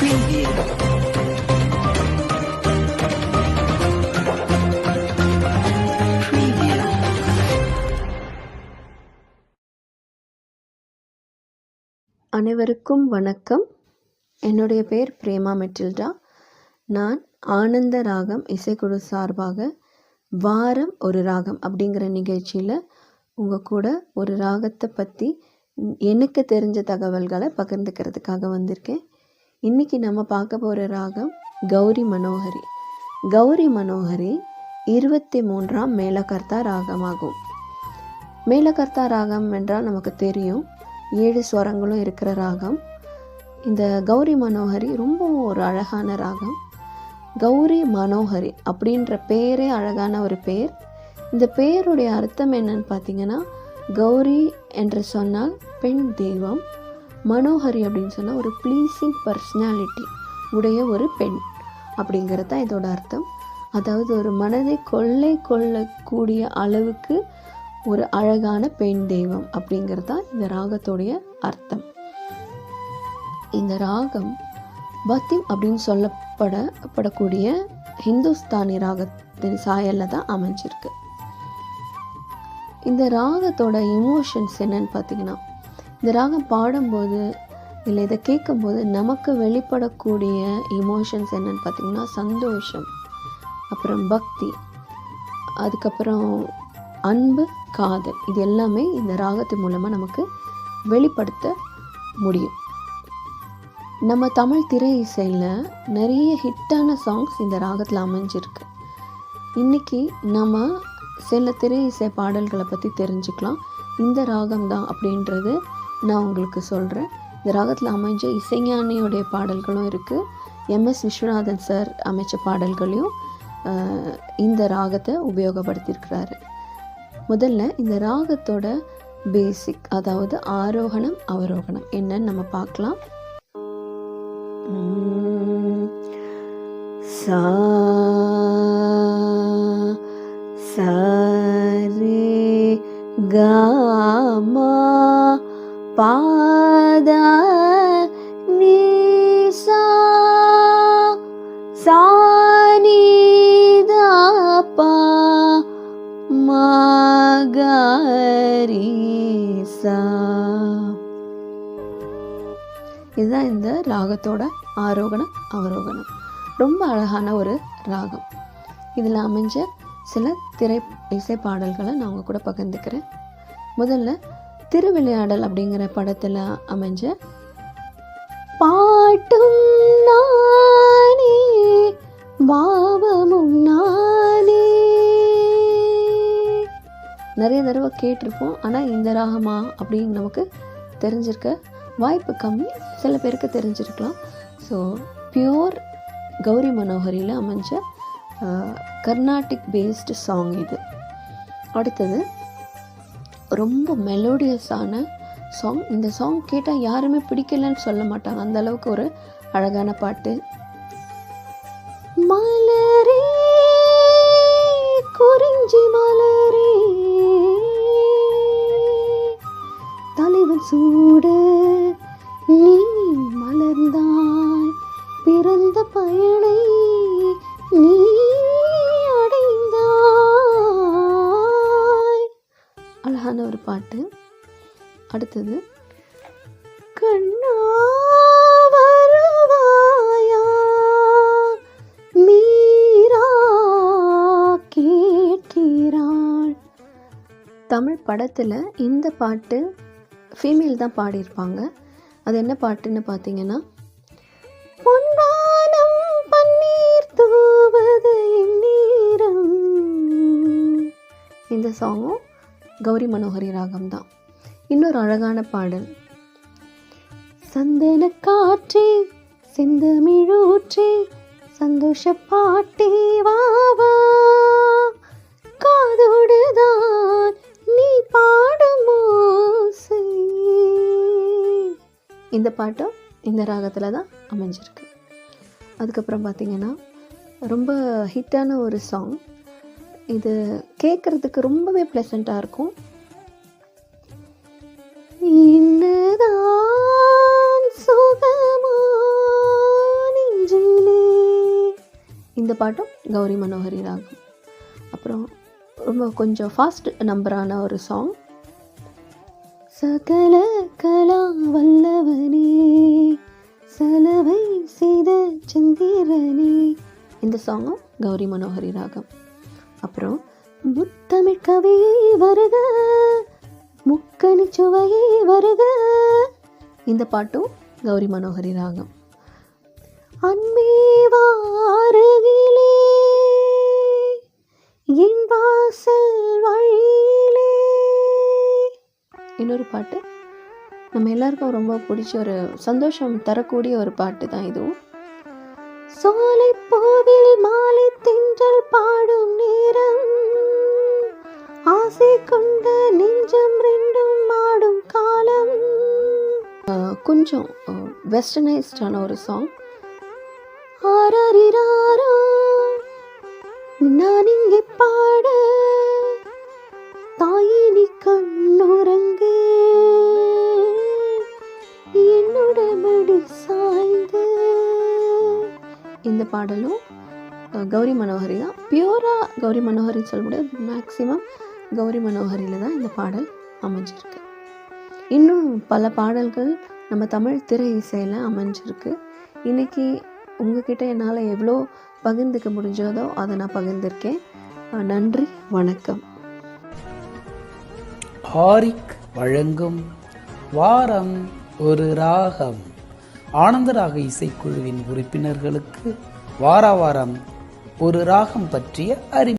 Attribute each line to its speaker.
Speaker 1: Preview. Preview.
Speaker 2: அனைவருக்கும் வணக்கம். என்னுடைய பேர் பிரேமா மெட்டில்டா. நான் ஆனந்த ராகம் இசைக்குழு சார்பாக வாரம் ஒரு ராகம் அப்படிங்கிற நிகழ்ச்சியில் உங்கள் கூட ஒரு ராகத்தை பற்றி எனக்கு தெரிஞ்ச தகவல்களை பகிர்ந்துக்கிறதுக்காக வந்திருக்கேன். இன்றைக்கி நம்ம பார்க்க போகிற ராகம் கௌரி மனோஹரி. கௌரி மனோஹரி 23ஆம் மேலகர்த்தா ராகமாகும். மேலகர்த்தா ராகம் என்றால் நமக்கு தெரியும், 7 ஸ்வரங்களும் இருக்கிற ராகம். இந்த கௌரி மனோஹரி ரொம்ப ஒரு அழகான ராகம். கௌரி மனோஹரி அப்படின்ற பேரே அழகான ஒரு பேர். இந்த பேருடைய அர்த்தம் என்னன்னு பார்த்தீங்கன்னா, கௌரி என்று சொன்னால் பெண் தெய்வம், மனோஹரி அப்படின்னு சொன்னால் ஒரு ப்ளீஸிங் பர்சனாலிட்டி உடைய ஒரு பெண் அப்படிங்கிறது தான் இதோட அர்த்தம். அதாவது ஒரு மனதை கொள்ளக்கூடிய அளவுக்கு ஒரு அழகான பெண் தெய்வம் அப்படிங்கிறது தான் இந்த ராகத்துடைய அர்த்தம். இந்த ராகம் பத்திம் அப்படின்னு சொல்லப்படக்கூடிய ஹிந்துஸ்தானி ராகத்தின் சாயலில் தான் அமைஞ்சிருக்கு. இந்த ராகத்தோட இமோஷன்ஸ் என்னன்னு பார்த்தீங்கன்னா, இந்த ராகம் பாடும்போது இல்லை இதை கேட்கும்போது நமக்கு வெளிப்படக்கூடிய இமோஷன்ஸ் என்னன்னு பார்த்தீங்கன்னா, சந்தோஷம், அப்புறம் பக்தி, அதுக்கப்புறம் அன்பு, காதல், இது எல்லாமே இந்த ராகத்து மூலமாக நமக்கு வெளிப்படுத்த முடியும். நம்ம தமிழ் திரை இசையில் நிறைய ஹிட்டான சாங்ஸ் இந்த ராகத்தில் அமைஞ்சிருக்கு. இன்றைக்கி நம்ம சில திரை இசை பாடல்களை பற்றி தெரிஞ்சுக்கலாம். இந்த ராகம் தான் அப்படின்றது நான் உங்களுக்கு சொல்கிறேன். இந்த ராகத்தில் அமைஞ்ச இசைஞானியோடைய பாடல்களும் இருக்குது. எம்எஸ் விஸ்வநாதன் சார் அமைச்ச பாடல்களையும் இந்த ராகத்தை உபயோகப்படுத்தியிருக்கிறாரு. முதல்ல இந்த ராகத்தோட பேசிக், அதாவது ஆரோகணம் அவரோகணம் என்னன்னு நம்ம பார்க்கலாம். சா சரே காமா பாதா நீசா சானிதா பா மகரிசா. இதுதான் இந்த ராகத்தோட ஆரோகணம் அவரோகணம். ரொம்ப அழகான ஒரு ராகம். இதில் அமைஞ்ச சில திரை இசை பாடல்களை நான் உங்க கூட பகிர்ந்துக்கிறேன். முதல்ல திருவிளையாடல் அப்படிங்கிற படத்தில் அமைஞ்ச பாட்டும் நானே பாவமும் நானே, நிறைய தடவை கேட்டிருப்போம். ஆனால் இந்த ராகமா அப்படின்னு நமக்கு தெரிஞ்சிருக்க வாய்ப்பு கம்மி, சில பேருக்கு தெரிஞ்சிருக்கலாம். ஸோ பியூர் கௌரி மனோஹரியில் அமைஞ்ச கர்நாடிக் பேஸ்டு சாங் இது. அடுத்தது ரொம்ப மெலோடியஸான சாங். இந்த சாங் கேட்டால் யாருமே பிடிக்கலன்னு சொல்ல மாட்டாங்க, அந்த அளவுக்கு ஒரு அழகான பாட்டு. மலரே குறிஞ்சி மலரே தலைவன் சூட நீ மலர்ந்தாய், பிறந்த பயனை நீ அடைந்தாய். அழகான ஒரு பாட்டு. அடுத்தது கண்ணா வருவாயா மீரா கேட்கிறாள். தமிழ் படத்தில் இந்த பாட்டு ஃபீமேல் தான் பாடியிருப்பாங்க. அது என்ன பாட்டுன்னு பார்த்தீங்கன்னா, பொன்வானம் பன்னீர் தூவது இந்நீரம். இந்த சாங்கும் கௌரி மனோஹரி ராகம் தான். இன்னொரு அழகான பாடல், சந்தன காற்றே செந்தமிழூற்றே சந்தோஷ பாட்டே வாவா காதோடுதான் நீ பாடும் ஓசை. இந்த பாட்டும் இந்த ராகத்தில் தான் அமைஞ்சிருக்கு. அதுக்கப்புறம் பார்த்திங்கன்னா ரொம்ப ஹிட்டான ஒரு சாங். இது கேட்குறதுக்கு ரொம்பவே ப்ளசண்ட்டாக இருக்கும். இன்னதான் சுகமா இந்த பாட்டும் கௌரி மனோஹரி ராகம். அப்புறம் ரொம்ப கொஞ்சம் ஃபாஸ்ட் நம்பரான ஒரு சாங், சகல கலா வல்லவனே சலவை செய்த சந்திரனே, இந்த சாங்கும் கௌரி மனோஹரி ராகம். அப்புறம் முத்தமிழ் கவியே வருக முக்கணி சுவையே வருக, இந்த பாட்டும் கௌரி மனோஹரி ராகம். அன்பேவா அருகிலே என் வாசல் வழியிலே, இன்னொரு பாட்டு நம்ம எல்லாருக்கும் ரொம்ப பிடிச்ச ஒரு சந்தோஷம் தரக்கூடிய ஒரு பாட்டு தான் இதுவும். சோலை பூவில் மாலை தென்றல் பாடும் நேரம் ஆசை கொண்ட நெஞ்சம் ரெண்டும் ஆடும் காலம். கொஞ்சம் வெஸ்டர்னைஸ்டான ஒரு சாங், ஆராரிராரோ நான் இங்கே பாட தாயினி கண்ணுறங்கு என்னோட மடி சாய்ந்து, இந்த பாடலும் கௌரி மனோஹரி தான். பியூராக கௌரி மனோஹரின்னு சொல்ல முடியாது, மேக்ஸிமம் கௌரி மனோஹரியில் தான் இந்த பாடல் அமைஞ்சிருக்கு. இன்னும் பல பாடல்கள் நம்ம தமிழ் திரை இசையில் அமைஞ்சிருக்கு. இன்றைக்கி உங்ககிட்ட என்னால் எவ்வளோ பகிர்ந்துக்க முடிஞ்சதோ அதை நான் பகிர்ந்திருக்கேன். நன்றி, வணக்கம்.
Speaker 1: ஆரிக் வழங்கும் வாரம் ஒரு ராகம். ஆனந்தராக இசைக்குழுவின் உறுப்பினர்களுக்கு வார வாரம் ஒரு ராகம் பற்றிய அறிவு.